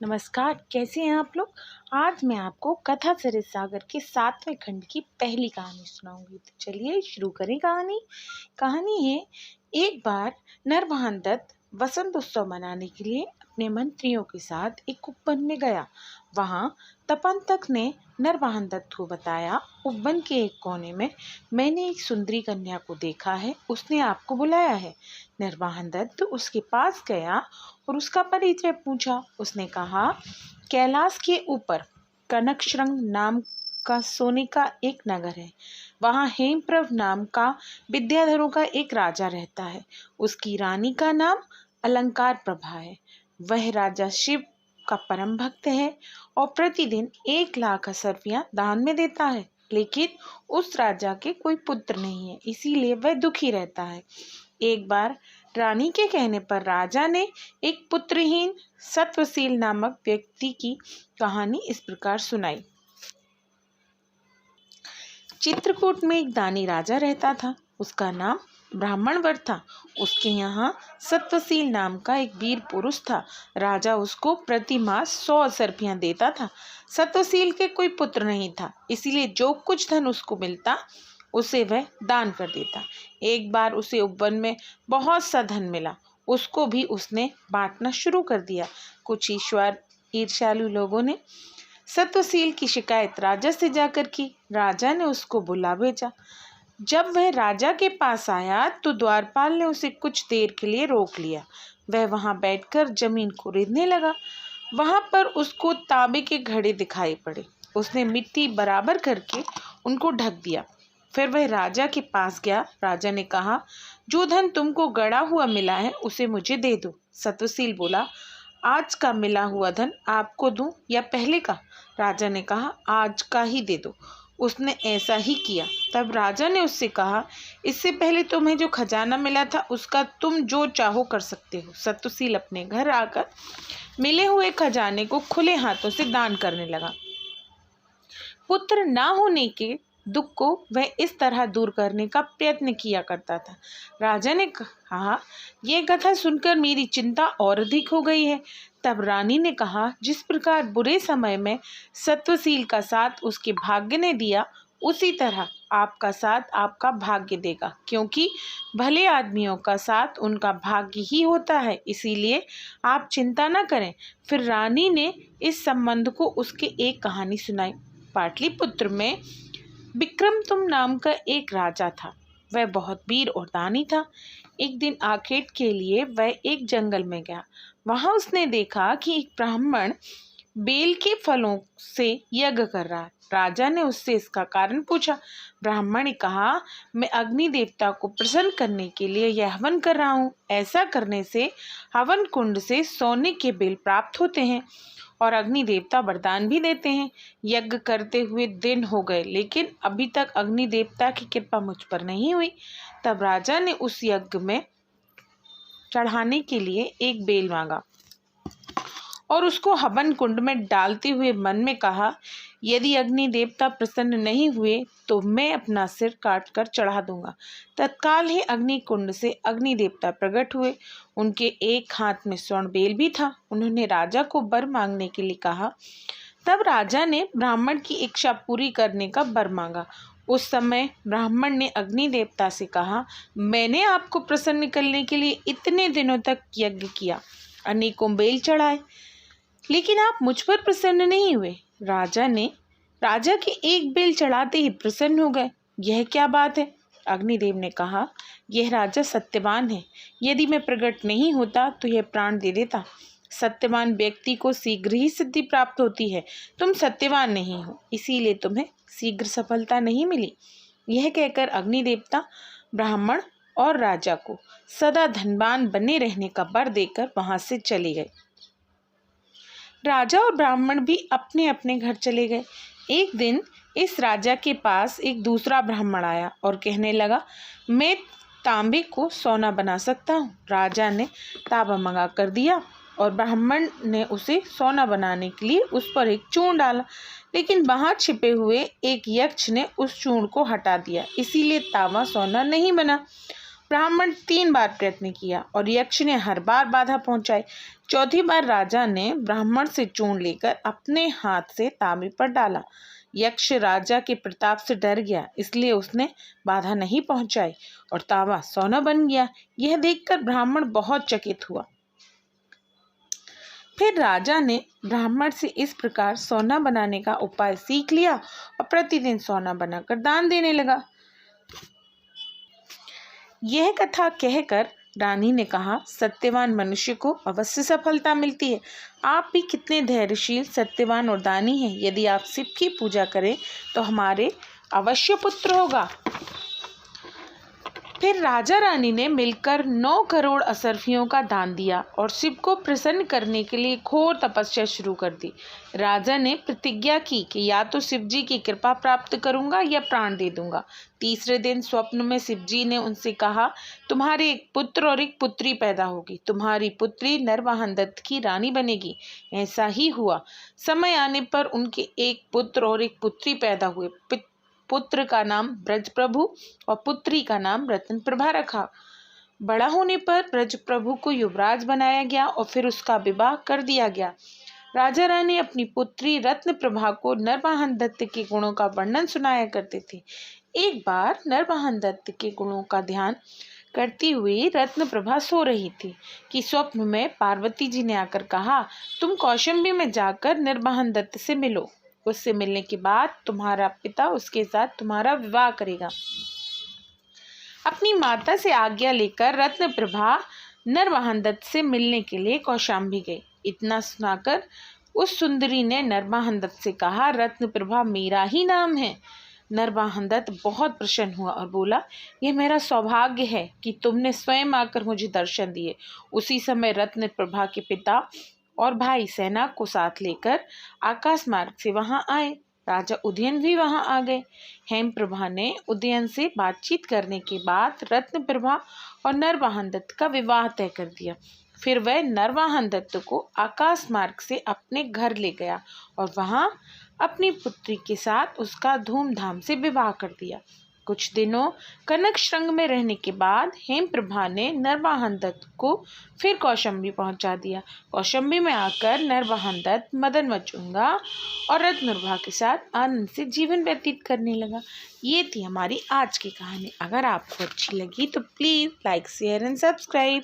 नमस्कार, कैसे हैं आप लोग। आज मैं आपको कथा सरित सागर के 7वें खंड की पहली कहानी सुनाऊंगी। तो चलिए शुरू करें कहानी। कहानी है, एक बार नरवाहन दत्त वसंत उत्सव मनाने के लिए अपने मंत्रियों के साथ एक उपवन में गया। वहाँ तपंतक ने नरवाहन दत्त को बताया, उपवन के एक कोने में मैंने एक सुंदरी कन्या को देखा है, उसने आपको बुलाया है। नरवाहन दत्त उसके पास गया और उसका परिचय पूछा। उसने कहा, कैलाश के ऊपर कनकश्रृंग नाम का सोने का एक नगर है। वहाँ हेमप्रभ नाम का विद्याधरों का एक राजा रहता है। उसकी रानी का नाम अलंकार प्रभा है। वह राजा शिव का परम भक्त है और प्रतिदिन 1,00,000 असर्फियाँ दान में देता है। लेकिन उस राजा के कोई पुत्र नहीं है, इसीलिए वह दुखी रहता है। एक बार रानी के कहने पर राजा ने एक पुत्रहीन सत्वशील नामक व्यक्ति की कहानी इस प्रकार सुनाई। चित्रकूट में एक दानी राजा रहता था। उसका नाम ब्राह्मणवर था। उसके यहाँ सत्वशील नाम का एक वीर पुरुष था। राजा उसको प्रति मास 100 असर्फियाँ देता था। सत्वशील के कोई पुत्र नहीं था, इसीलिए जो कुछ धन उसको मिलता उसे वह दान कर देता। एक बार उसे उपवन में बहुत सा धन मिला, उसको भी उसने बांटना शुरू कर दिया। कुछ ईर्ष्यालु लोगों ने सत्वशील की शिकायत राजा से जाकर की। राजा ने उसको बुला भेजा। जब वह राजा के पास आया तो द्वारपाल ने उसे कुछ देर के लिए रोक लिया। वह वहां बैठकर जमीन खरीदने लगा। वहां पर उसको तांबे के घड़े दिखाई पड़े। उसने मिट्टी बराबर करके उनको ढक दिया। फिर वह राजा के पास गया। राजा ने कहा, जो धन तुमको गड़ा हुआ मिला है उसे मुझे दे दो। सत्वशील बोला, आज का मिला हुआ धन आपको दूं या पहले का? राजा ने कहा, आज का ही दे दो। उसने ऐसा ही किया। तब राजा ने उससे कहा, इससे पहले तुम्हें जो खजाना मिला था उसका तुम जो चाहो कर सकते हो। सत्वशील अपने घर आकर मिले हुए खजाने को खुले हाथों से दान करने लगा। पुत्र ना होने के दुख को वह इस तरह दूर करने का प्रयत्न किया करता था। राजा ने कहा, यह कथा सुनकर मेरी चिंता और अधिक हो गई है। तब रानी ने कहा, जिस प्रकार बुरे समय में सत्वशील का साथ उसके भाग्य ने दिया, उसी तरह आपका साथ आपका भाग्य देगा, क्योंकि भले आदमियों का साथ उनका भाग्य ही होता है। इसीलिए आप चिंता न करें। फिर रानी ने इस संबंध को उसके एक कहानी सुनाई। पाटलिपुत्र में विक्रमतुंग नाम का एक राजा था। वह बहुत वीर और दानी था। एक दिन आखेट के लिए वह एक जंगल में गया। वहां उसने देखा कि एक ब्राह्मण बेल के फलों से यज्ञ कर रहा है। राजा ने उससे इसका कारण पूछा। ब्राह्मण ने कहा, मैं अग्नि देवता को प्रसन्न करने के लिए यह हवन कर रहा हूँ। ऐसा करने से हवन कुंड से सोने के बेल प्राप्त होते हैं और अग्नि देवता वरदान भी देते हैं। यज्ञ करते हुए दिन हो गए, लेकिन अभी तक अग्नि देवता की कृपा मुझ पर नहीं हुई। तब राजा ने उस यज्ञ में चढ़ाने के लिए एक बेल मांगा और उसको हवन कुंड में डालते हुए मन में कहा, यदि अग्नि देवता प्रसन्न नहीं हुए तो मैं अपना सिर काट कर चढ़ा दूंगा। तत्काल ही अग्नि कुंड से अग्नि देवता प्रकट हुए। उनके एक हाथ में स्वर्ण बेल भी था। उन्होंने राजा को वर मांगने के लिए कहा। तब राजा ने ब्राह्मण की इच्छा पूरी करने का वर मांगा। उस समय ब्राह्मण ने अग्नि देवता से कहा, मैंने आपको प्रसन्न करने के लिए इतने दिनों तक यज्ञ किया, अनेकों बेल चढ़ाए, लेकिन आप मुझ पर प्रसन्न नहीं हुए। राजा के एक बेल चढ़ाते ही प्रसन्न हो गए। यह क्या बात है? अग्निदेव ने कहा, यह राजा सत्यवान है। यदि मैं प्रकट नहीं होता तो यह प्राण दे देता। सत्यवान व्यक्ति को शीघ्र ही सिद्धि प्राप्त होती है। तुम सत्यवान नहीं हो, इसीलिए तुम्हें शीघ्र सफलता नहीं मिली। यह कहकर अग्निदेवता ब्राह्मण और राजा को सदा धनवान बने रहने का वर देकर वहां से चले गए। राजा और ब्राह्मण भी अपने अपने घर चले गए। एक दिन इस राजा के पास एक दूसरा ब्राह्मण आया और कहने लगा, मैं तांबे को सोना बना सकता हूँ। राजा ने तांबा मंगा कर दिया और ब्राह्मण ने उसे सोना बनाने के लिए उस पर एक चूर्ण डाला, लेकिन वहां छिपे हुए एक यक्ष ने उस चूर्ण को हटा दिया, इसीलिए तांबा सोना नहीं बना। ब्राह्मण 3 बार प्रयत्न किया और यक्ष ने हर बार बाधा पहुंचाई। चौथी बार राजा ने ब्राह्मण से चूर्ण लेकर अपने हाथ से तांबे पर डाला। यक्ष राजा के प्रताप से डर गया, इसलिए उसने बाधा नहीं पहुंचाई और तांबा सोना बन गया। यह देखकर ब्राह्मण बहुत चकित हुआ। फिर राजा ने ब्राह्मण से इस प्रकार सोना बनाने का उपाय सीख लिया और प्रतिदिन सोना बनाकर दान देने लगा। यह कथा कहकर रानी ने कहा, सत्यवान मनुष्य को अवश्य सफलता मिलती है। आप भी कितने धैर्यशील, सत्यवान और दानी हैं। यदि आप शिव की पूजा करें तो हमारे अवश्य पुत्र होगा। फिर राजा रानी ने मिलकर 9 करोड़ असरफियों का दान दिया और शिव को प्रसन्न करने के लिए घोर तपस्या शुरू कर दी। राजा ने प्रतिज्ञा की कि या तो शिव जी की कृपा प्राप्त करूंगा या प्राण दे दूंगा। तीसरे दिन स्वप्न में शिव जी ने उनसे कहा, तुम्हारे एक पुत्र और एक पुत्री पैदा होगी। तुम्हारी पुत्री नरवाहन दत्त की रानी बनेगी। ऐसा ही हुआ। समय आने पर उनके एक पुत्र और एक पुत्री पैदा हुए। पुत्र का नाम ब्रज प्रभु और पुत्री का नाम रत्न प्रभा रखा। बड़ा होने पर ब्रज प्रभु को युवराज बनाया गया और फिर उसका विवाह कर दिया गया। राजा रानी अपनी पुत्री रत्न प्रभा को नरवाहन दत्त के गुणों का वर्णन सुनाया करते थे। एक बार नरवाहन दत्त के गुणों का ध्यान करती हुई रत्न प्रभा सो रही थी कि स्वप्न में पार्वती जी ने आकर कहा, तुम कौशंबी में जाकर नरवाहन दत्त से मिलो। उससे मिलने के बाद तुम्हारा पिता उसके साथ तुम्हारा विवाह करेगा। अपनी माता से आज्ञा लेकर रत्न प्रभा नरवाहन दत्त से मिलने के लिए कौशाम्बी गई। इतना सुनाकर उस सुंदरी ने नरवाहन दत्त से कहा, रत्न प्रभा मेरा ही नाम है। नरवाहन दत्त बहुत प्रसन्न हुआ और बोला, यह मेरा सौभाग्य है कि तुमने स्वयं आकर मुझे दर्शन दिए। उसी समय रत्न प्रभा के पिता और भाई सेना को साथ लेकर आकाश मार्ग से वहां आए। राजा उदयन भी वहां आ गए। हेम प्रभा ने उदयन से बातचीत करने के बाद रत्न प्रभा और नरवाहन दत्त का विवाह तय कर दिया। फिर वह नरवाहन दत्त को आकाश मार्ग से अपने घर ले गया और वहां अपनी पुत्री के साथ उसका धूमधाम से विवाह कर दिया। कुछ दिनों कनक श्रृंग में रहने के बाद हेम प्रभा ने नरवाहन दत्त को फिर कौशंबी पहुंचा दिया। कौशंबी में आकर नरवाहन दत्त मदन मचुंगा और रत्नप्रभा के साथ आनंद से जीवन व्यतीत करने लगा। ये थी हमारी आज की कहानी। अगर आपको अच्छी लगी तो please like, share and subscribe.